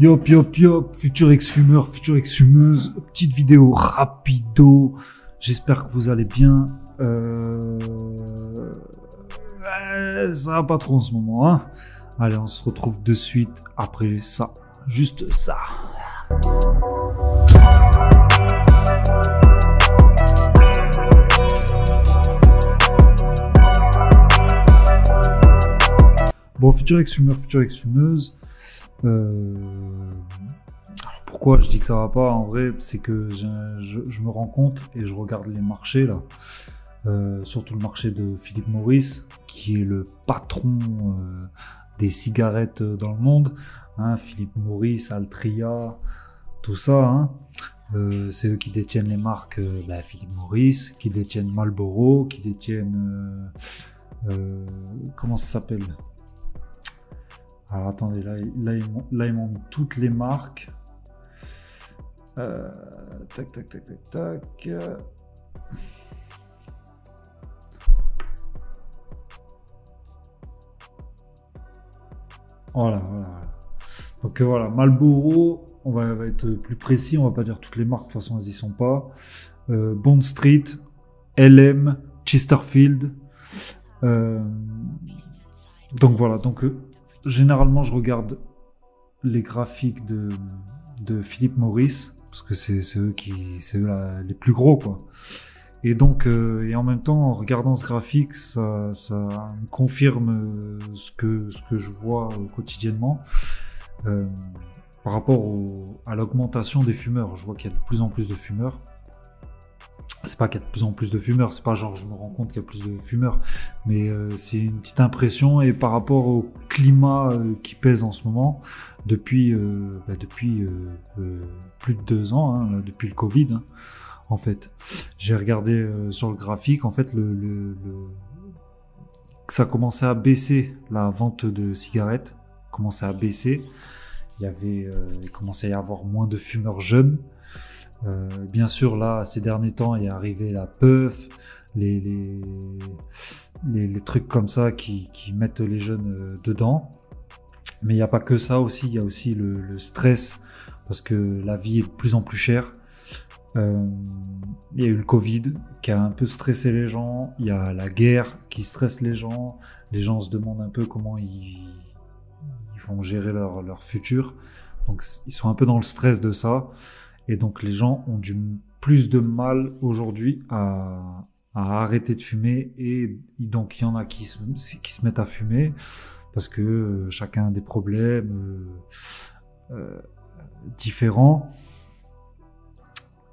Yop yop yop, futur ex-fumeur, future ex-fumeuse, petite vidéo rapido, j'espère que vous allez bien, ça va pas trop en ce moment, hein. Allez, on se retrouve de suite après ça, juste ça. Bon, futur ex-fumeur, future ex-fumeuse, pourquoi je dis que ça va pas, en vrai, c'est que je me rends compte et je regarde les marchés là, surtout le marché de Philip Morris, qui est le patron des cigarettes dans le monde, hein, Philip Morris, Altria, tout ça, hein. C'est eux qui détiennent les marques Philip Morris, qui détiennent Marlboro, qui détiennent comment ça s'appelle? Alors attendez, là ils m'ont mis toutes les marques. Tac. Voilà. Donc voilà, Marlboro, on va être plus précis, on va pas dire toutes les marques, de toute façon elles y sont pas. Bond Street, LM, Chesterfield. Donc voilà, généralement, je regarde les graphiques de Philip Morris, parce que c'est eux les plus gros, quoi. Et donc, et en même temps, en regardant ce graphique, ça me confirme ce que je vois quotidiennement par rapport à l'augmentation des fumeurs. Je vois qu'il y a de plus en plus de fumeurs. C'est pas qu'il y a de plus en plus de fumeurs, c'est pas genre je me rends compte qu'il y a plus de fumeurs, mais c'est une petite impression, et par rapport au climat qui pèse en ce moment, depuis plus de 2 ans, hein, là, depuis le Covid, hein, en fait. J'ai regardé sur le graphique, en fait, que ça commençait à baisser, la vente de cigarettes commençait à baisser, il commençait à y avoir moins de fumeurs jeunes. Bien sûr, là, ces derniers temps, il est arrivé la puff, les trucs comme ça qui mettent les jeunes dedans. Mais il n'y a pas que ça aussi, il y a aussi le stress, parce que la vie est de plus en plus chère. Il y a eu le Covid qui a un peu stressé les gens, il y a la guerre qui stresse les gens se demandent un peu comment ils vont gérer leur futur. Donc ils sont un peu dans le stress de ça. Et donc les gens ont plus de mal aujourd'hui à arrêter de fumer, et donc il y en a qui se mettent à fumer parce que chacun a des problèmes différents,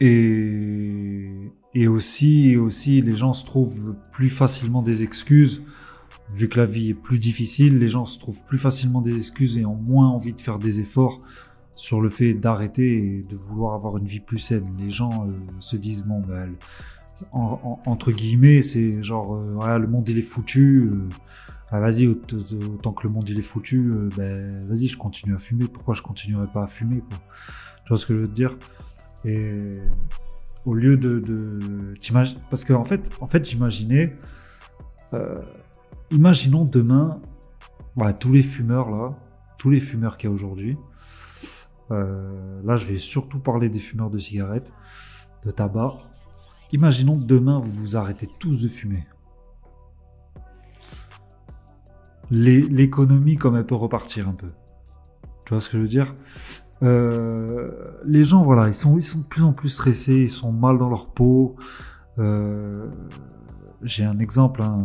et aussi les gens se trouvent plus facilement des excuses. Vu que la vie est plus difficile, les gens se trouvent plus facilement des excuses et ont moins envie de faire des efforts sur le fait d'arrêter et de vouloir avoir une vie plus saine. Les gens se disent, bon, entre guillemets, c'est genre, le monde il est foutu, vas-y, autant que le monde il est foutu, vas-y, je continue à fumer, pourquoi je continuerai pas à fumer, quoi. Tu vois ce que je veux te dire? Et au lieu t'imagines, parce que en fait j'imaginais, imaginons demain, tous les fumeurs qu'il y a aujourd'hui. Là, je vais surtout parler des fumeurs de cigarettes, de tabac. Imaginons que demain, vous arrêtez tous de fumer. L'économie, comme elle peut repartir un peu. Tu vois ce que je veux dire? Les gens, voilà, ils sont de plus en plus stressés, ils sont mal dans leur peau. J'ai un exemple, hein,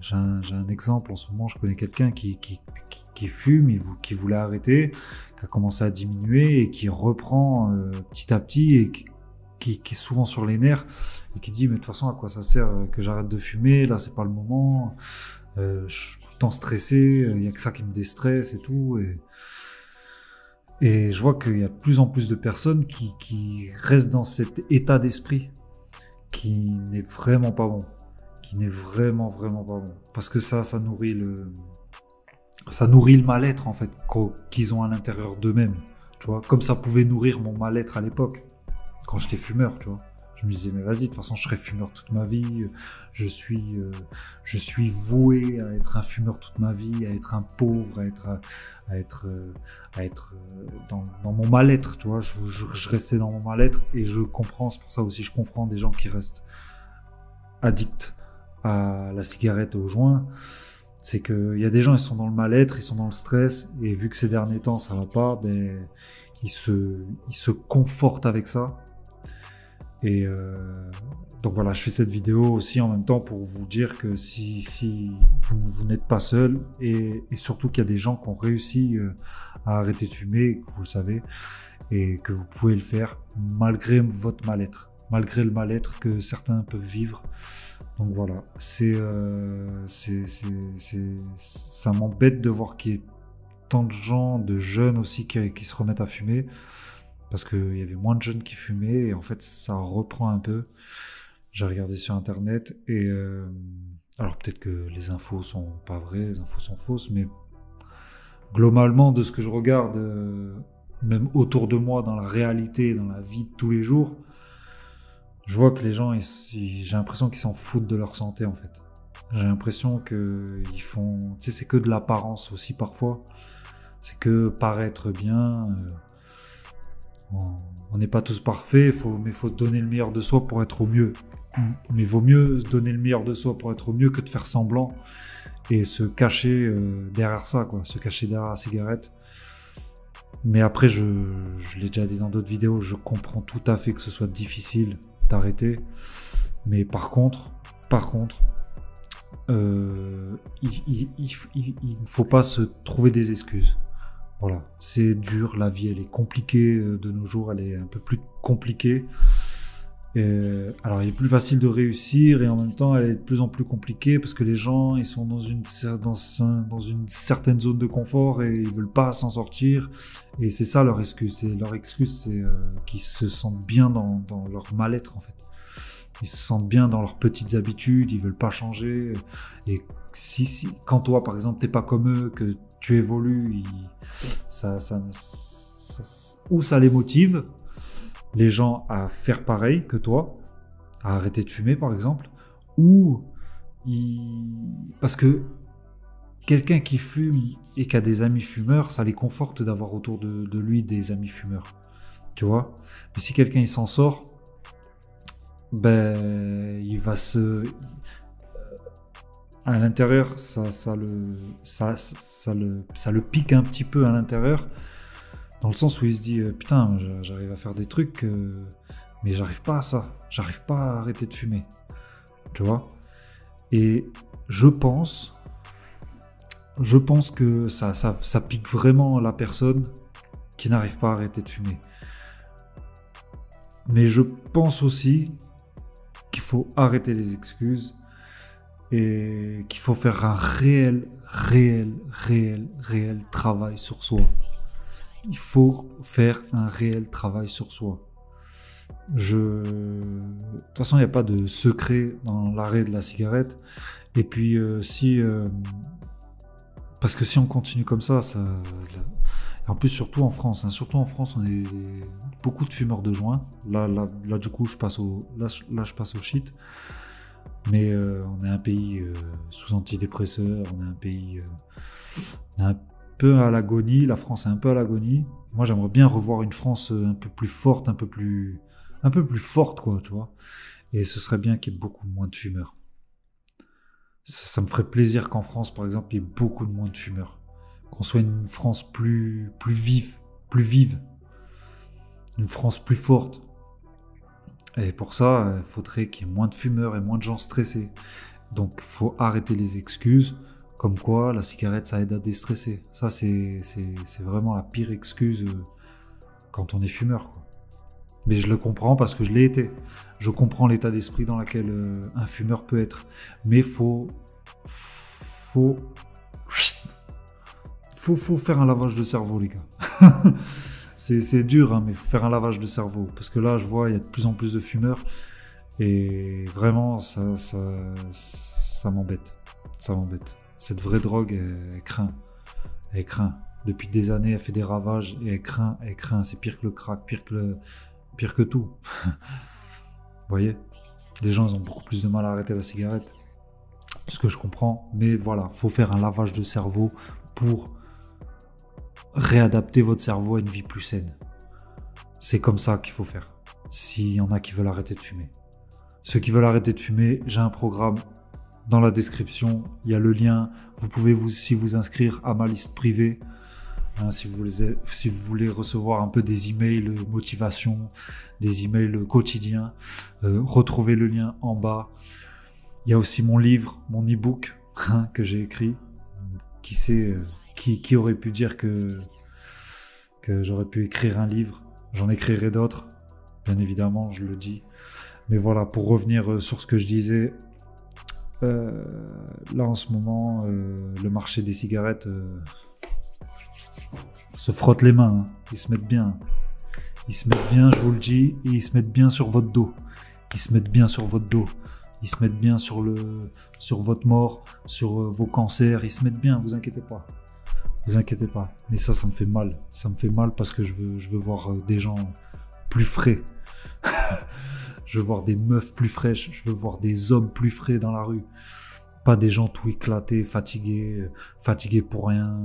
j'ai un exemple en ce moment. Je connais quelqu'un qui fume, qui voulait arrêter, qui a commencé à diminuer et qui reprend petit à petit, et qui est souvent sur les nerfs, et qui dit, mais de toute façon, à quoi ça sert que j'arrête de fumer, là c'est pas le moment, je suis tout le temps stressé, il y a que ça qui me déstresse et tout, et je vois qu'il y a de plus en plus de personnes qui restent dans cet état d'esprit qui n'est vraiment pas bon, qui n'est vraiment pas bon, parce que ça nourrit le mal-être, en fait, qu'ils ont à l'intérieur d'eux-mêmes, tu vois, comme ça pouvait nourrir mon mal-être à l'époque, quand j'étais fumeur, tu vois. Je me disais, mais vas-y, de toute façon, je serai fumeur toute ma vie. Je suis voué à être un fumeur toute ma vie, à être un pauvre, à être dans mon mal-être, tu vois. Je restais dans mon mal-être et je comprends, c'est pour ça aussi, je comprends des gens qui restent addicts à la cigarette et au joint. C'est qu'il y a des gens, ils sont dans le mal-être, ils sont dans le stress, et vu que ces derniers temps, ça va pas, ben, ils se confortent avec ça. Et donc voilà, je fais cette vidéo aussi en même temps pour vous dire que si vous n'êtes pas seul, et surtout qu'il y a des gens qui ont réussi à arrêter de fumer, que vous le savez, et que vous pouvez le faire malgré votre mal-être, malgré le mal-être que certains peuvent vivre. Donc voilà, ça m'embête de voir qu'il y ait tant de gens, de jeunes aussi qui se remettent à fumer, parce qu'il y avait moins de jeunes qui fumaient, et en fait ça reprend un peu. J'ai regardé sur internet, et alors peut-être que les infos sont pas vraies, les infos sont fausses, mais globalement de ce que je regarde, même autour de moi, dans la réalité, dans la vie de tous les jours, je vois que les gens, j'ai l'impression qu'ils s'en foutent de leur santé, en fait. J'ai l'impression qu'ils font... Tu sais, c'est que de l'apparence aussi, parfois. C'est que paraître bien. On n'est pas tous parfaits, mais il faut donner le meilleur de soi pour être au mieux. Mais il vaut mieux donner le meilleur de soi pour être au mieux que de faire semblant et se cacher derrière ça, quoi. Se cacher derrière la cigarette. Mais après, je l'ai déjà dit dans d'autres vidéos, je comprends tout à fait que ce soit difficile d'arrêter. Mais par contre, il ne faut pas se trouver des excuses. Voilà, c'est dur, la vie elle est compliquée de nos jours, elle est un peu plus compliquée. Alors il est plus facile de réussir, et en même temps elle est de plus en plus compliquée parce que les gens ils sont dans une certaine zone de confort et ils veulent pas s'en sortir, et c'est ça leur excuse. C'est qu'ils se sentent bien dans leur mal-être, en fait. Ils se sentent bien dans leurs petites habitudes, ils veulent pas changer. Et si quand toi par exemple t'es pas comme eux, que tu évolues, ça les motive, les gens, à faire pareil que toi, à arrêter de fumer par exemple, ou parce que quelqu'un qui fume et qui a des amis fumeurs, ça les conforte d'avoir autour de lui des amis fumeurs, tu vois. Mais si quelqu'un il s'en sort, ben il va à l'intérieur, ça le pique un petit peu à l'intérieur, dans le sens où il se dit putain, j'arrive à faire des trucs, mais j'arrive pas à ça, j'arrive pas à arrêter de fumer, tu vois. Et je pense que ça pique vraiment la personne qui n'arrive pas à arrêter de fumer. Mais je pense aussi qu'il faut arrêter les excuses et qu'il faut faire un réel travail sur soi. Il faut faire un réel travail sur soi. De toute façon, il n'y a pas de secret dans l'arrêt de la cigarette. Et puis, parce que si on continue comme ça, en plus, surtout en France, on est beaucoup de fumeurs de joint. Là, du coup, je passe au shit. Mais on est un pays sous antidépresseurs, on est un pays un peu à l'agonie. La France est un peu à l'agonie. Moi, j'aimerais bien revoir une France un peu plus forte, un peu plus forte, quoi, tu vois. Et ce serait bien qu'il y ait beaucoup moins de fumeurs. Ça me ferait plaisir qu'en France, par exemple, il y ait beaucoup moins de fumeurs. Qu'on soit une France plus vive. Une France plus forte. Et pour ça, il faudrait qu'il y ait moins de fumeurs et moins de gens stressés. Donc, il faut arrêter les excuses, comme quoi la cigarette, ça aide à déstresser. Ça, c'est vraiment la pire excuse quand on est fumeur, quoi. Mais je le comprends parce que je l'ai été. Je comprends l'état d'esprit dans lequel un fumeur peut être. Mais faut faire un lavage de cerveau, les gars. C'est dur, hein, mais il faut faire un lavage de cerveau. Parce que là, je vois, il y a de plus en plus de fumeurs. Et vraiment, ça m'embête. Ça m'embête. Cette vraie drogue, elle craint. Elle craint. Depuis des années, elle fait des ravages et elle craint. C'est pire que le crack, pire que tout. voyez, les gens ils ont beaucoup plus de mal à arrêter la cigarette. Ce que je comprends, mais voilà, faut faire un lavage de cerveau pour réadapter votre cerveau à une vie plus saine. C'est comme ça qu'il faut faire. S'il y en a qui veulent arrêter de fumer. Ceux qui veulent arrêter de fumer, j'ai un programme dans la description. Il y a le lien. Vous pouvez aussi vous inscrire à ma liste privée. Hein, si vous voulez recevoir un peu des emails motivation, des emails quotidiens, retrouvez le lien en bas. Il y a aussi mon livre, mon e-book que j'ai écrit. Qui aurait pu dire que j'aurais pu écrire un livre. J'en écrirai d'autres, bien évidemment, je le dis. Mais voilà, pour revenir sur ce que je disais, là en ce moment, le marché des cigarettes se frotte les mains. Hein. Ils se mettent bien. Ils se mettent bien, je vous le dis, et ils se mettent bien sur votre dos. Ils se mettent bien sur votre dos. Ils se mettent bien sur votre mort, sur vos cancers. Ils se mettent bien, vous inquiétez pas. Vous inquiétez pas. Mais ça me fait mal. Ça me fait mal parce que je veux voir des gens plus frais. Je veux voir des meufs plus fraîches. Je veux voir des hommes plus frais dans la rue. Pas des gens tout éclatés, fatigués pour rien,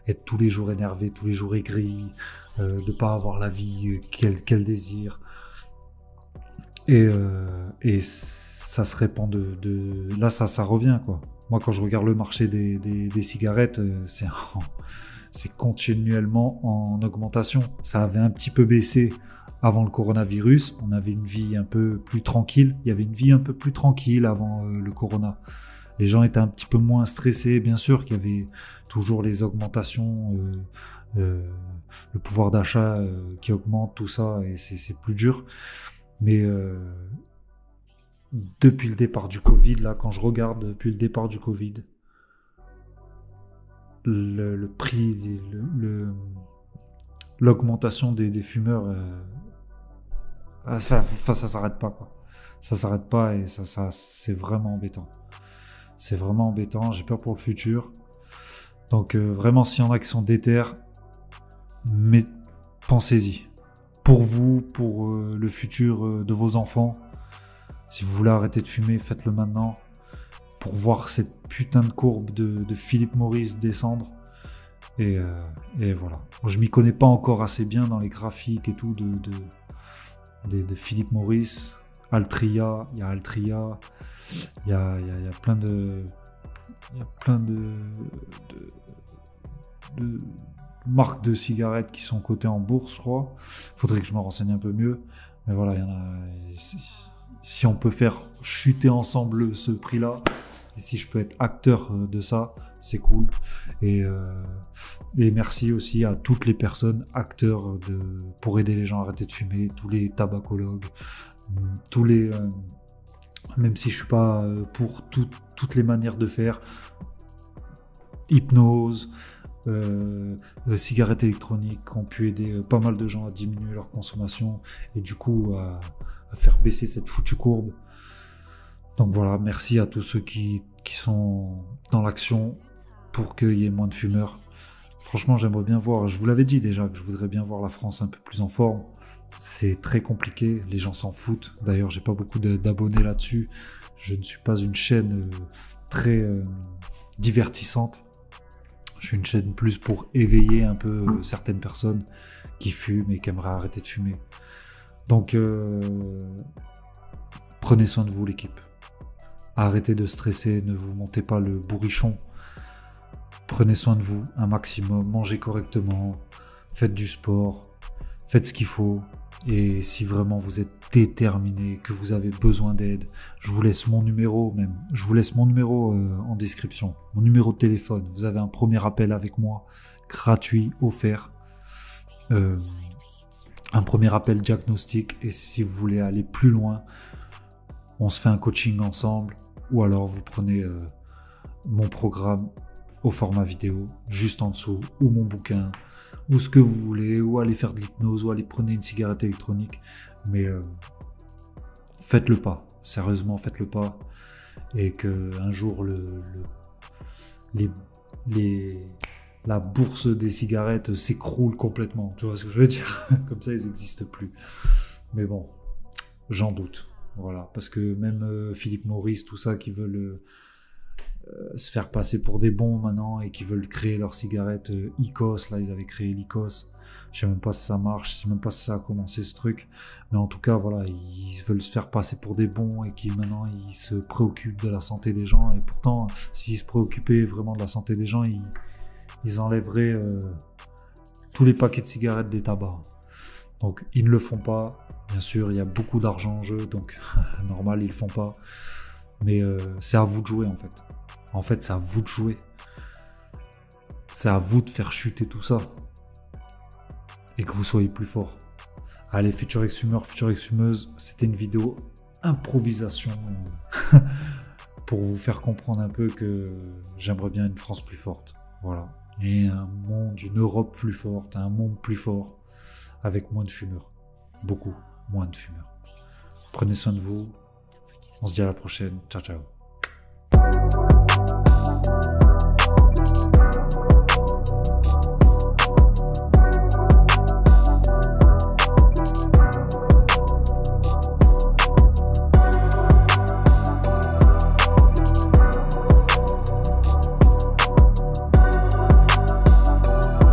être tous les jours énervés, tous les jours aigris, de pas avoir la vie qu'elle désire. Et ça se répand là ça revient quoi. Moi quand je regarde le marché des cigarettes, c'est continuellement en augmentation. Ça avait un petit peu baissé avant le coronavirus. On avait une vie un peu plus tranquille. Il y avait une vie un peu plus tranquille avant le corona. Les gens étaient un petit peu moins stressés. Bien sûr qu'il y avait toujours les augmentations, le pouvoir d'achat qui augmente, tout ça, et c'est plus dur. Mais depuis le départ du Covid, là, quand je regarde depuis le départ du Covid, le prix, l'augmentation des fumeurs, ça s'arrête pas, quoi. Ça s'arrête pas et ça c'est vraiment embêtant. C'est vraiment embêtant, j'ai peur pour le futur. Donc vraiment, s'il y en a qui sont déter, mais pensez-y. Pour vous, pour le futur de vos enfants, si vous voulez arrêter de fumer, faites-le maintenant. Pour voir cette putain de courbe de Philip Morris descendre. Et voilà. Je m'y connais pas encore assez bien dans les graphiques et tout de Philip Morris. Altria, il y a Altria, il y a plein de marques de cigarettes qui sont cotées en bourse, je crois. Faudrait que je me renseigne un peu mieux. Mais voilà, il y en a. Si on peut faire chuter ensemble ce prix-là, et si je peux être acteur de ça, c'est cool. Et merci aussi à toutes les personnes acteurs pour aider les gens à arrêter de fumer, tous les tabacologues, tous les même si je suis pas pour toutes les manières de faire, hypnose, cigarettes électroniques ont pu aider pas mal de gens à diminuer leur consommation et du coup à faire baisser cette foutue courbe. Donc voilà, merci à tous ceux qui sont dans l'action pour qu'il y ait moins de fumeurs. Franchement, j'aimerais bien voir, je vous l'avais dit déjà, que je voudrais bien voir la France un peu plus en forme. C'est très compliqué, les gens s'en foutent. D'ailleurs, j'ai pas beaucoup d'abonnés là-dessus. Je ne suis pas une chaîne très divertissante. Je suis une chaîne plus pour éveiller un peu certaines personnes qui fument et qui aimeraient arrêter de fumer. Donc, prenez soin de vous, l'équipe. Arrêtez de stresser, ne vous montez pas le bourrichon. Prenez soin de vous un maximum, mangez correctement, faites du sport, faites ce qu'il faut. Et si vraiment vous êtes déterminé, que vous avez besoin d'aide, je vous laisse mon numéro même. Je vous laisse mon numéro en description, mon numéro de téléphone. Vous avez un premier appel avec moi, gratuit, offert. Un premier appel diagnostic. Et si vous voulez aller plus loin, on se fait un coaching ensemble. Ou alors vous prenez mon programme au format vidéo, juste en dessous, ou mon bouquin, ou ce que vous voulez, ou aller faire de l'hypnose, ou aller prendre une cigarette électronique. Mais faites le pas, sérieusement faites le pas, et que un jour la bourse des cigarettes s'écroule complètement. Tu vois ce que je veux dire? Comme ça, ils n'existent plus. Mais bon, j'en doute. Voilà, parce que même Philip Morris, tout ça, qui veulent se faire passer pour des bons maintenant et qui veulent créer leur cigarette IQOS, là ils avaient créé l'IQOS. Je sais même pas si ça marche, je sais même pas si ça a commencé ce truc, mais en tout cas voilà, ils veulent se faire passer pour des bons et qui maintenant ils se préoccupent de la santé des gens, et pourtant s'ils se préoccupaient vraiment de la santé des gens, ils enlèveraient tous les paquets de cigarettes des tabacs. Donc ils ne le font pas, bien sûr il y a beaucoup d'argent en jeu, donc normal ils le font pas, mais c'est à vous de jouer en fait. En fait, c'est à vous de jouer. C'est à vous de faire chuter tout ça. Et que vous soyez plus fort. Allez, Futur Exhumeur, Futur Exhumeuse, c'était une vidéo improvisation pour vous faire comprendre un peu que j'aimerais bien une France plus forte. Voilà. Et un monde, une Europe plus forte, un monde plus fort, avec moins de fumeurs. Beaucoup moins de fumeurs. Prenez soin de vous. On se dit à la prochaine. Ciao, ciao.